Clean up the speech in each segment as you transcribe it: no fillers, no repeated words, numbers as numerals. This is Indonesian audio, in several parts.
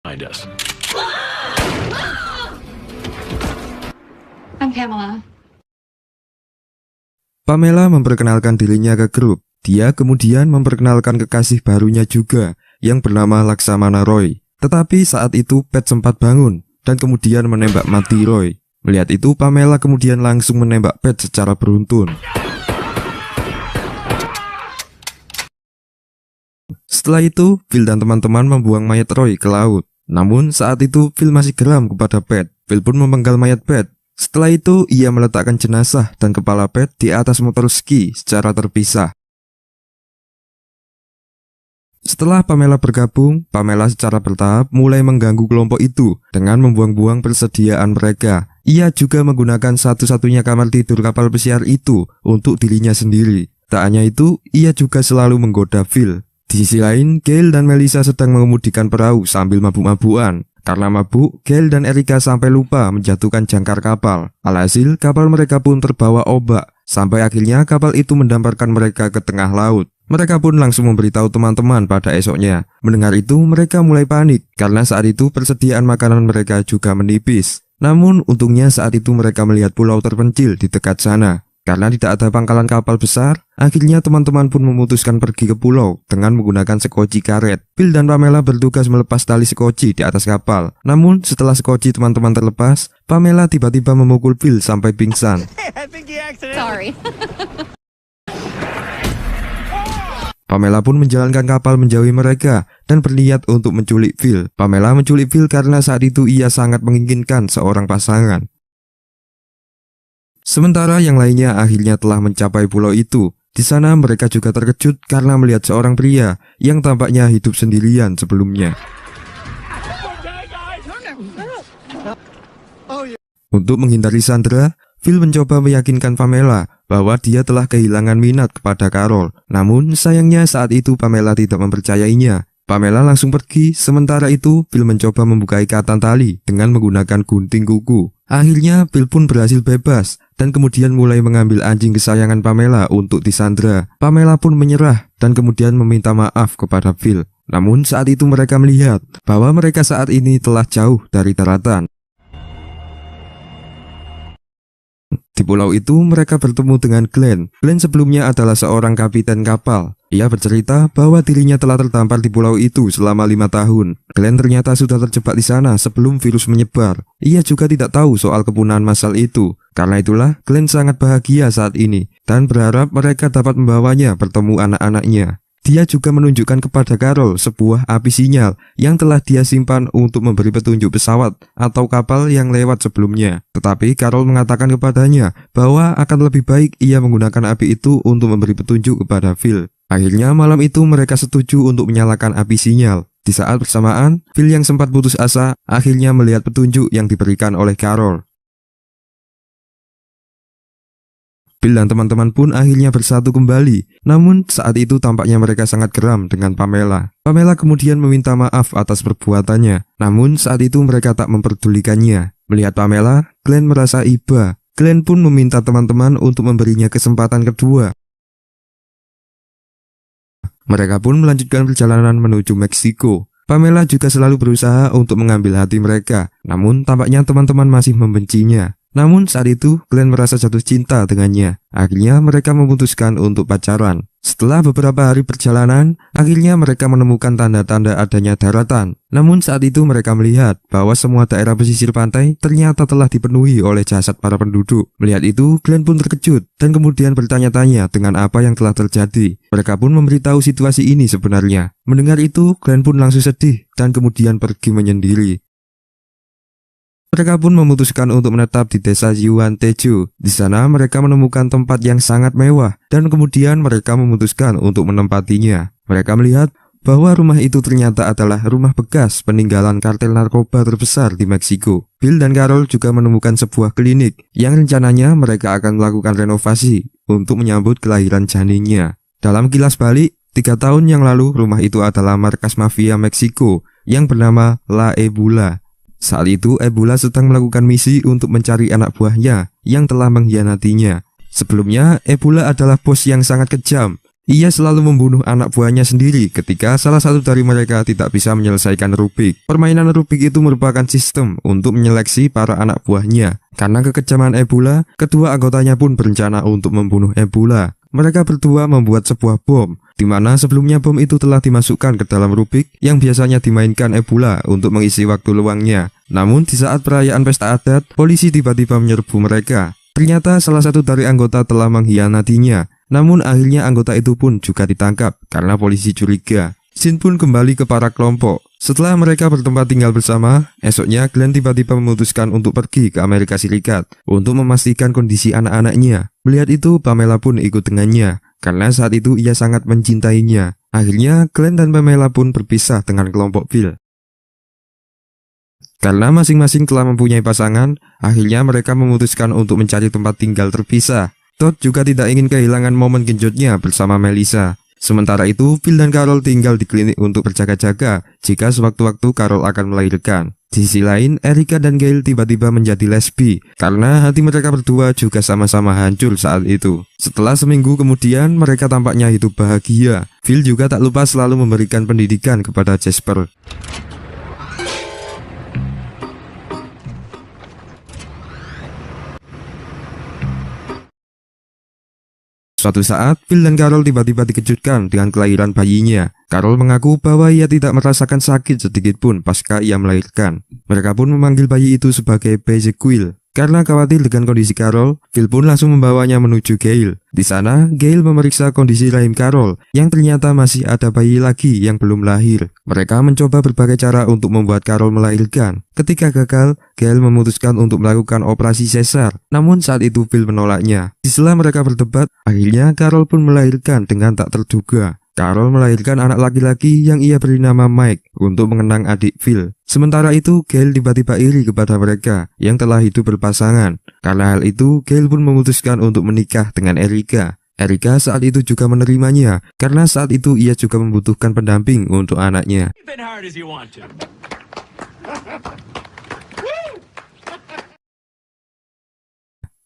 behind us. I'm Pamela. Pamela memperkenalkan dirinya ke grup. Dia kemudian memperkenalkan kekasih barunya juga yang bernama Laksamana Roy. Tetapi saat itu Pat sempat bangun dan kemudian menembak mati Roy. Melihat itu Pamela kemudian langsung menembak Pat secara beruntun. Setelah itu Phil dan teman-teman membuang mayat Roy ke laut. Namun saat itu Phil masih geram kepada Pat. Phil pun memenggal mayat Pat. Setelah itu ia meletakkan jenazah dan kepala Pat di atas motor ski secara terpisah. Setelah Pamela bergabung, Pamela secara bertahap mulai mengganggu kelompok itu dengan membuang-buang persediaan mereka. Ia juga menggunakan satu-satunya kamar tidur kapal pesiar itu untuk dirinya sendiri. Tak hanya itu, ia juga selalu menggoda Phil. Di sisi lain, Gail dan Melissa sedang mengemudikan perahu sambil mabuk-mabukan. Karena mabuk, Gail dan Erica sampai lupa menjatuhkan jangkar kapal. Alhasil, kapal mereka pun terbawa ombak. Sampai akhirnya kapal itu mendamparkan mereka ke tengah laut. Mereka pun langsung memberitahu teman-teman pada esoknya. Mendengar itu, mereka mulai panik. Karena saat itu persediaan makanan mereka juga menipis. Namun, untungnya saat itu mereka melihat pulau terpencil di dekat sana. Karena tidak ada pangkalan kapal besar, akhirnya teman-teman pun memutuskan pergi ke pulau dengan menggunakan sekoci karet. Phil dan Pamela bertugas melepas tali sekoci di atas kapal. Namun setelah sekoci teman-teman terlepas, Pamela tiba-tiba memukul Phil sampai pingsan. Sorry. Pamela pun menjalankan kapal menjauhi mereka dan berniat untuk menculik Phil. Pamela menculik Phil karena saat itu ia sangat menginginkan seorang pasangan. Sementara yang lainnya akhirnya telah mencapai pulau itu. Di sana mereka juga terkejut karena melihat seorang pria yang tampaknya hidup sendirian sebelumnya. Untuk menghindari sandera, Phil mencoba meyakinkan Pamela bahwa dia telah kehilangan minat kepada Carol. Namun sayangnya saat itu Pamela tidak mempercayainya. Pamela langsung pergi, sementara itu Phil mencoba membuka ikatan tali dengan menggunakan gunting kuku. Akhirnya Phil pun berhasil bebas dan kemudian mulai mengambil anjing kesayangan Pamela untuk disandra. Pamela pun menyerah dan kemudian meminta maaf kepada Phil. Namun saat itu mereka melihat bahwa mereka saat ini telah jauh dari daratan. Di pulau itu mereka bertemu dengan Glenn. Glenn sebelumnya adalah seorang kapiten kapal. Ia bercerita bahwa dirinya telah terdampar di pulau itu selama 5 tahun. Glenn ternyata sudah terjebak di sana sebelum virus menyebar. Ia juga tidak tahu soal kepunahan massal itu. Karena itulah Glenn sangat bahagia saat ini dan berharap mereka dapat membawanya bertemu anak-anaknya. Dia juga menunjukkan kepada Carol sebuah api sinyal yang telah dia simpan untuk memberi petunjuk pesawat atau kapal yang lewat sebelumnya. Tetapi Carol mengatakan kepadanya bahwa akan lebih baik ia menggunakan api itu untuk memberi petunjuk kepada Phil. Akhirnya malam itu mereka setuju untuk menyalakan api sinyal. Di saat bersamaan, Phil yang sempat putus asa akhirnya melihat petunjuk yang diberikan oleh Carol. Phil dan teman-teman pun akhirnya bersatu kembali. Namun saat itu tampaknya mereka sangat geram dengan Pamela. Pamela kemudian meminta maaf atas perbuatannya. Namun saat itu mereka tak memperdulikannya. Melihat Pamela, Glenn merasa iba. Glenn pun meminta teman-teman untuk memberinya kesempatan kedua. Mereka pun melanjutkan perjalanan menuju Meksiko. Pamela juga selalu berusaha untuk mengambil hati mereka. Namun tampaknya teman-teman masih membencinya. Namun saat itu Glenn merasa jatuh cinta dengannya. Akhirnya mereka memutuskan untuk pacaran. Setelah beberapa hari perjalanan, akhirnya mereka menemukan tanda-tanda adanya daratan. Namun saat itu mereka melihat bahwa semua daerah pesisir pantai ternyata telah dipenuhi oleh jasad para penduduk. Melihat itu, Glenn pun terkejut dan kemudian bertanya-tanya dengan apa yang telah terjadi. Mereka pun memberitahu situasi ini sebenarnya. Mendengar itu, Glenn pun langsung sedih dan kemudian pergi menyendiri. Mereka pun memutuskan untuk menetap di desa Yuan Teju. Di sana mereka menemukan tempat yang sangat mewah dan kemudian mereka memutuskan untuk menempatinya. Mereka melihat bahwa rumah itu ternyata adalah rumah bekas peninggalan kartel narkoba terbesar di Meksiko. Phil dan Carol juga menemukan sebuah klinik yang rencananya mereka akan melakukan renovasi untuk menyambut kelahiran janinnya. Dalam kilas balik, 3 tahun yang lalu rumah itu adalah markas mafia Meksiko yang bernama La Ebula. Saat itu Ebula sedang melakukan misi untuk mencari anak buahnya yang telah mengkhianatinya. Sebelumnya Ebula adalah bos yang sangat kejam. Ia selalu membunuh anak buahnya sendiri ketika salah satu dari mereka tidak bisa menyelesaikan Rubik. Permainan Rubik itu merupakan sistem untuk menyeleksi para anak buahnya. Karena kekejaman Ebola, kedua anggotanya pun berencana untuk membunuh Ebola. Mereka berdua membuat sebuah bom, di mana sebelumnya bom itu telah dimasukkan ke dalam Rubik yang biasanya dimainkan Ebola untuk mengisi waktu luangnya. Namun di saat perayaan pesta adat, polisi tiba-tiba menyerbu mereka. Ternyata salah satu dari anggota telah mengkhianatinya. Namun akhirnya anggota itu pun juga ditangkap karena polisi curiga. Shin pun kembali ke para kelompok. Setelah mereka bertempat tinggal bersama, esoknya Glenn tiba-tiba memutuskan untuk pergi ke Amerika Serikat untuk memastikan kondisi anak-anaknya. Melihat itu, Pamela pun ikut dengannya karena saat itu ia sangat mencintainya. Akhirnya Glenn dan Pamela pun berpisah dengan kelompok Phil. Karena masing-masing telah mempunyai pasangan, akhirnya mereka memutuskan untuk mencari tempat tinggal terpisah. Todd juga tidak ingin kehilangan momen genjotnya bersama Melissa. Sementara itu, Phil dan Carol tinggal di klinik untuk berjaga-jaga jika sewaktu-waktu Carol akan melahirkan. Di sisi lain, Erica dan Gail tiba-tiba menjadi lesbi karena hati mereka berdua juga sama-sama hancur saat itu. Setelah seminggu kemudian, mereka tampaknya hidup bahagia. Phil juga tak lupa selalu memberikan pendidikan kepada Jasper. Suatu saat, Phil dan Carol tiba-tiba dikejutkan dengan kelahiran bayinya. Carol mengaku bahwa ia tidak merasakan sakit sedikit pun pasca ia melahirkan. Mereka pun memanggil bayi itu sebagai Bezequil. Karena khawatir dengan kondisi Carol, Phil pun langsung membawanya menuju Gail. Di sana, Gail memeriksa kondisi rahim Carol yang ternyata masih ada bayi lagi yang belum lahir. Mereka mencoba berbagai cara untuk membuat Carol melahirkan. Ketika gagal, Gail memutuskan untuk melakukan operasi sesar. Namun saat itu Phil menolaknya. Setelah mereka berdebat, akhirnya Carol pun melahirkan dengan tak terduga. Carol melahirkan anak laki-laki yang ia beri nama Mike untuk mengenang adik Phil. Sementara itu, Gail tiba-tiba iri kepada mereka yang telah hidup berpasangan. Karena hal itu, Gail pun memutuskan untuk menikah dengan Erica. Erica saat itu juga menerimanya, karena saat itu ia juga membutuhkan pendamping untuk anaknya.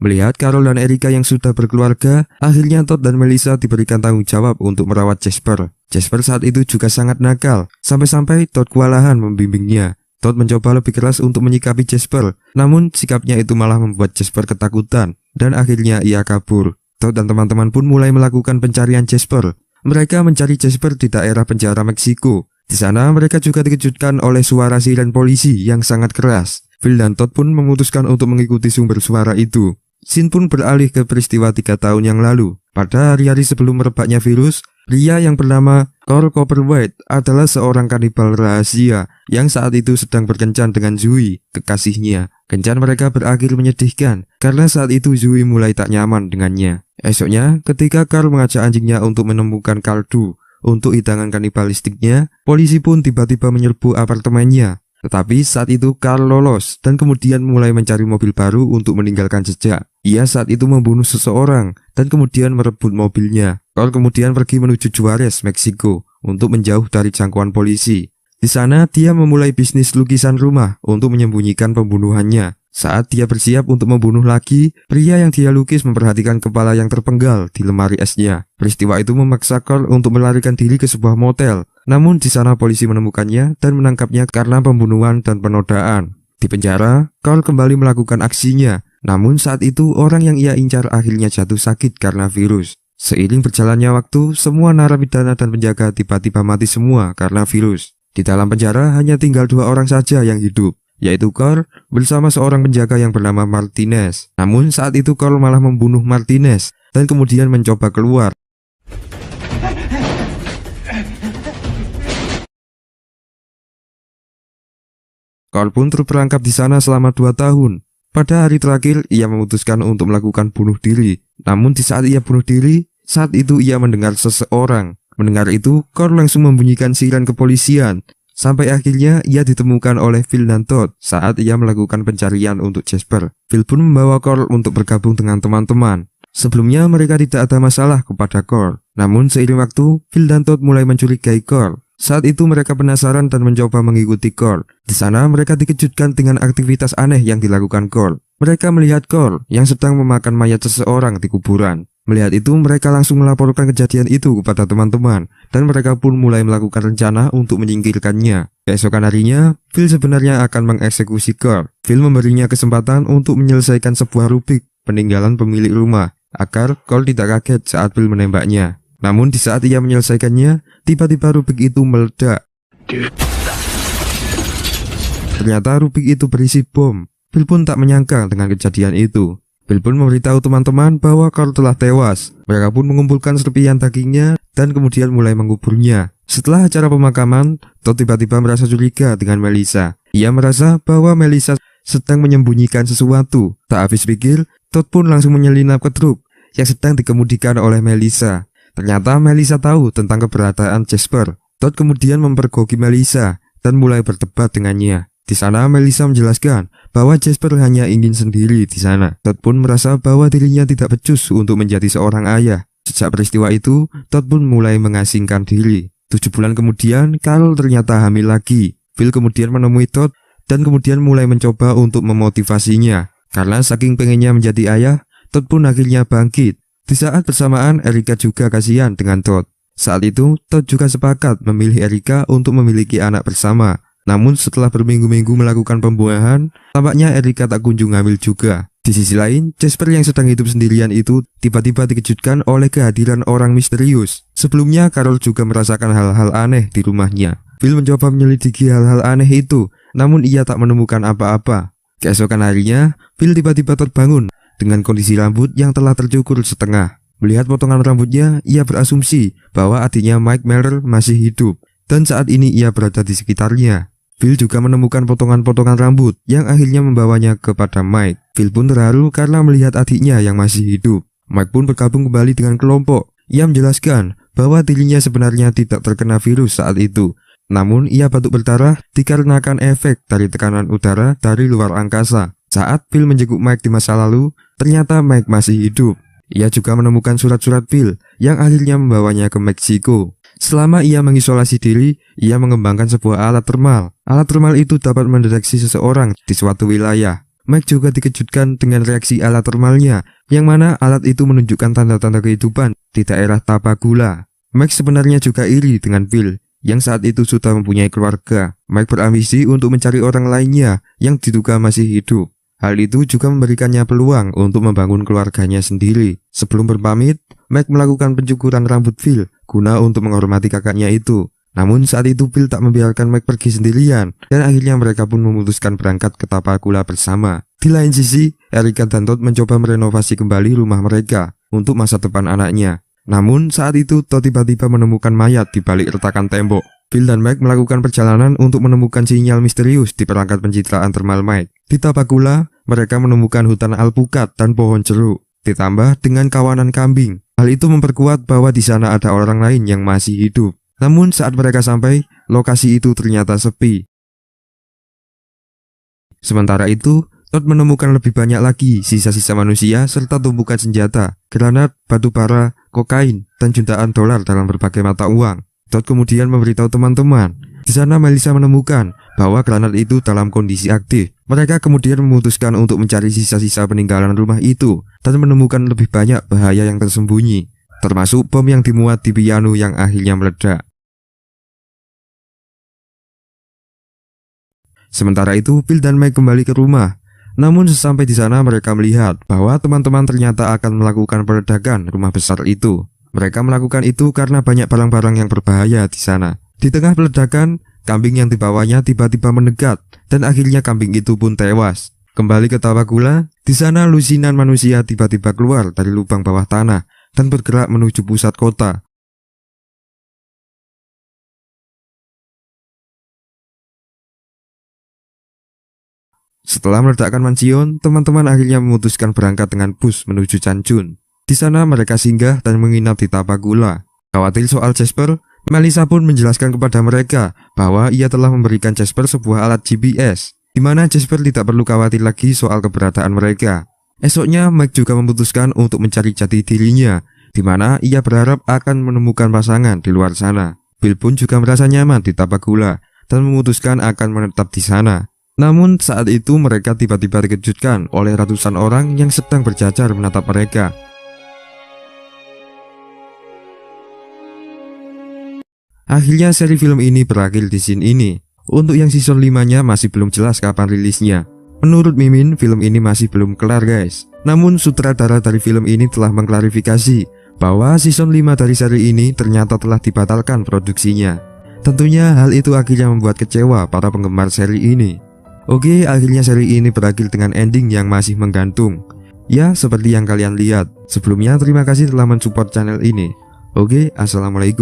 Melihat Carol dan Erica yang sudah berkeluarga, akhirnya Todd dan Melissa diberikan tanggung jawab untuk merawat Jasper. Jasper saat itu juga sangat nakal, sampai-sampai Todd kewalahan membimbingnya. Todd mencoba lebih keras untuk menyikapi Jasper, namun sikapnya itu malah membuat Jasper ketakutan, dan akhirnya ia kabur. Todd dan teman-teman pun mulai melakukan pencarian Jasper. Mereka mencari Jasper di daerah penjara Meksiko. Di sana mereka juga dikejutkan oleh suara siren polisi yang sangat keras. Phil dan Todd pun memutuskan untuk mengikuti sumber suara itu. Shin pun beralih ke peristiwa 3 tahun yang lalu. Pada hari-hari sebelum merebaknya virus, pria yang bernama Cole Copperwhite adalah seorang kanibal rahasia yang saat itu sedang berkencan dengan Zoe, kekasihnya. Kencan mereka berakhir menyedihkan karena saat itu Zoe mulai tak nyaman dengannya. Esoknya, ketika Carl mengajak anjingnya untuk menemukan kaldu untuk hidangan kanibalistiknya, polisi pun tiba-tiba menyerbu apartemennya. Tetapi saat itu Carl lolos dan kemudian mulai mencari mobil baru untuk meninggalkan jejak. Ia saat itu membunuh seseorang dan kemudian merebut mobilnya. Carl kemudian pergi menuju Juarez, Meksiko untuk menjauh dari jangkauan polisi. Di sana dia memulai bisnis lukisan rumah untuk menyembunyikan pembunuhannya. Saat dia bersiap untuk membunuh lagi, pria yang dia lukis memperhatikan kepala yang terpenggal di lemari esnya. Peristiwa itu memaksa Carl untuk melarikan diri ke sebuah motel. Namun di sana polisi menemukannya dan menangkapnya karena pembunuhan dan penodaan. Di penjara, Carl kembali melakukan aksinya. Namun saat itu orang yang ia incar akhirnya jatuh sakit karena virus. Seiring berjalannya waktu, semua narapidana dan penjaga tiba-tiba mati semua karena virus. Di dalam penjara hanya tinggal 2 orang saja yang hidup, yaitu Carl bersama seorang penjaga yang bernama Martinez. Namun saat itu Carl malah membunuh Martinez dan kemudian mencoba keluar. Carl pun terperangkap di sana selama 2 tahun. Pada hari terakhir, ia memutuskan untuk melakukan bunuh diri. Namun di saat ia bunuh diri, saat itu ia mendengar seseorang. Mendengar itu, Carl langsung membunyikan siren kepolisian. Sampai akhirnya ia ditemukan oleh Phil dan Todd saat ia melakukan pencarian untuk Jasper. Phil pun membawa Carl untuk bergabung dengan teman-teman. Sebelumnya mereka tidak ada masalah kepada Carl. Namun seiring waktu, Phil dan Todd mulai mencurigai Carl. Saat itu mereka penasaran dan mencoba mengikuti Carl. Di sana mereka dikejutkan dengan aktivitas aneh yang dilakukan Carl. Mereka melihat Carl yang sedang memakan mayat seseorang di kuburan. Melihat itu, mereka langsung melaporkan kejadian itu kepada teman-teman, dan mereka pun mulai melakukan rencana untuk menyingkirkannya. Keesokan harinya, Phil sebenarnya akan mengeksekusi Carl. Phil memberinya kesempatan untuk menyelesaikan sebuah rubik peninggalan pemilik rumah, agar Carl tidak kaget saat Phil menembaknya. Namun di saat ia menyelesaikannya, tiba-tiba rubik itu meledak. Ternyata rubik itu berisi bom. Phil pun tak menyangka dengan kejadian itu. Phil pun memberitahu teman-teman bahwa Carl telah tewas. Mereka pun mengumpulkan serpihan dagingnya dan kemudian mulai menguburnya. Setelah acara pemakaman, Todd tiba-tiba merasa curiga dengan Melissa. Ia merasa bahwa Melissa sedang menyembunyikan sesuatu. Tak habis pikir, Todd pun langsung menyelinap ke truk yang sedang dikemudikan oleh Melissa. Ternyata Melissa tahu tentang keberadaan Jasper. Todd kemudian mempergoki Melissa dan mulai berdebat dengannya. Di sana Melissa menjelaskan bahwa Jasper hanya ingin sendiri di sana. Todd pun merasa bahwa dirinya tidak becus untuk menjadi seorang ayah. Sejak peristiwa itu, Todd pun mulai mengasingkan diri. 7 bulan kemudian, Carl ternyata hamil lagi. Phil kemudian menemui Todd dan kemudian mulai mencoba untuk memotivasinya. Karena saking pengennya menjadi ayah, Todd pun akhirnya bangkit. Di saat bersamaan, Erica juga kasihan dengan Todd. Saat itu, Todd juga sepakat memilih Erica untuk memiliki anak bersama. Namun setelah berminggu-minggu melakukan pembuahan, tampaknya Erica tak kunjung hamil juga. Di sisi lain, Jasper yang sedang hidup sendirian itu tiba-tiba dikejutkan oleh kehadiran orang misterius. Sebelumnya, Carol juga merasakan hal-hal aneh di rumahnya. Phil mencoba menyelidiki hal-hal aneh itu, namun ia tak menemukan apa-apa. Keesokan harinya, Phil tiba-tiba terbangun dengan kondisi rambut yang telah tercukur setengah. Melihat potongan rambutnya, ia berasumsi bahwa adiknya Mike Merrill masih hidup, dan saat ini ia berada di sekitarnya. Phil juga menemukan potongan-potongan rambut yang akhirnya membawanya kepada Mike. Phil pun terharu karena melihat adiknya yang masih hidup. Mike pun bergabung kembali dengan kelompok. Ia menjelaskan bahwa dirinya sebenarnya tidak terkena virus saat itu. Namun ia batuk berdarah dikarenakan efek dari tekanan udara dari luar angkasa. Saat Phil menjenguk Mike di masa lalu, ternyata Mike masih hidup. Ia juga menemukan surat-surat Phil yang akhirnya membawanya ke Meksiko. Selama ia mengisolasi diri, ia mengembangkan sebuah alat termal. Alat termal itu dapat mendeteksi seseorang di suatu wilayah. Mike juga dikejutkan dengan reaksi alat termalnya, yang mana alat itu menunjukkan tanda-tanda kehidupan di daerah Tapagula. Mike sebenarnya juga iri dengan Phil, yang saat itu sudah mempunyai keluarga. Mike berambisi untuk mencari orang lainnya yang diduga masih hidup. Hal itu juga memberikannya peluang untuk membangun keluarganya sendiri. Sebelum berpamit, Mike melakukan pencukuran rambut Phil guna untuk menghormati kakaknya itu. Namun saat itu Phil tak membiarkan Mike pergi sendirian, dan akhirnya mereka pun memutuskan berangkat ke Tapakula bersama. Di lain sisi, Erica dan Todd mencoba merenovasi kembali rumah mereka untuk masa depan anaknya. Namun saat itu Todd tiba-tiba menemukan mayat di balik retakan tembok. Phil dan Mike melakukan perjalanan untuk menemukan sinyal misterius di perangkat pencitraan termal Mike. Di Tapakula, mereka menemukan hutan alpukat dan pohon jeruk, ditambah dengan kawanan kambing. Hal itu memperkuat bahwa di sana ada orang lain yang masih hidup. Namun saat mereka sampai, lokasi itu ternyata sepi. Sementara itu, Todd menemukan lebih banyak lagi sisa-sisa manusia serta tumpukan senjata, granat, batu bara, kokain, dan jutaan dolar dalam berbagai mata uang. Todd kemudian memberitahu teman-teman. Di sana Melissa menemukan bahwa granat itu dalam kondisi aktif. Mereka kemudian memutuskan untuk mencari sisa-sisa peninggalan rumah itu dan menemukan lebih banyak bahaya yang tersembunyi, termasuk bom yang dimuat di piano yang akhirnya meledak. Sementara itu, Phil dan Mike kembali ke rumah. Namun sesampai di sana mereka melihat bahwa teman-teman ternyata akan melakukan peledakan rumah besar itu. Mereka melakukan itu karena banyak barang-barang yang berbahaya di sana. Di tengah peledakan, kambing yang dibawanya tiba-tiba mendekat dan akhirnya kambing itu pun tewas. Kembali ke Tapakula, di sana lusinan manusia tiba-tiba keluar dari lubang bawah tanah dan bergerak menuju pusat kota. Setelah meledakkan mansion, teman-teman akhirnya memutuskan berangkat dengan bus menuju Changchun. Di sana mereka singgah dan menginap di Tapakula. Khawatir soal Jasper, Melissa pun menjelaskan kepada mereka bahwa ia telah memberikan Jasper sebuah alat GPS, di mana Jasper tidak perlu khawatir lagi soal keberadaan mereka. Esoknya, Mike juga memutuskan untuk mencari jati dirinya, di mana ia berharap akan menemukan pasangan di luar sana. Phil pun juga merasa nyaman di Tapakula dan memutuskan akan menetap di sana. Namun saat itu mereka tiba-tiba dikejutkan oleh ratusan orang yang sedang berjajar menatap mereka. Akhirnya seri film ini berakhir di scene ini. Untuk yang season 5-nya masih belum jelas kapan rilisnya. Menurut Mimin, film ini masih belum kelar guys. Namun sutradara dari film ini telah mengklarifikasi bahwa season 5 dari seri ini ternyata telah dibatalkan produksinya. Tentunya hal itu akhirnya membuat kecewa para penggemar seri ini. Oke, akhirnya seri ini berakhir dengan ending yang masih menggantung. Ya, seperti yang kalian lihat. Sebelumnya terima kasih telah mensupport channel ini. Oke, assalamualaikum.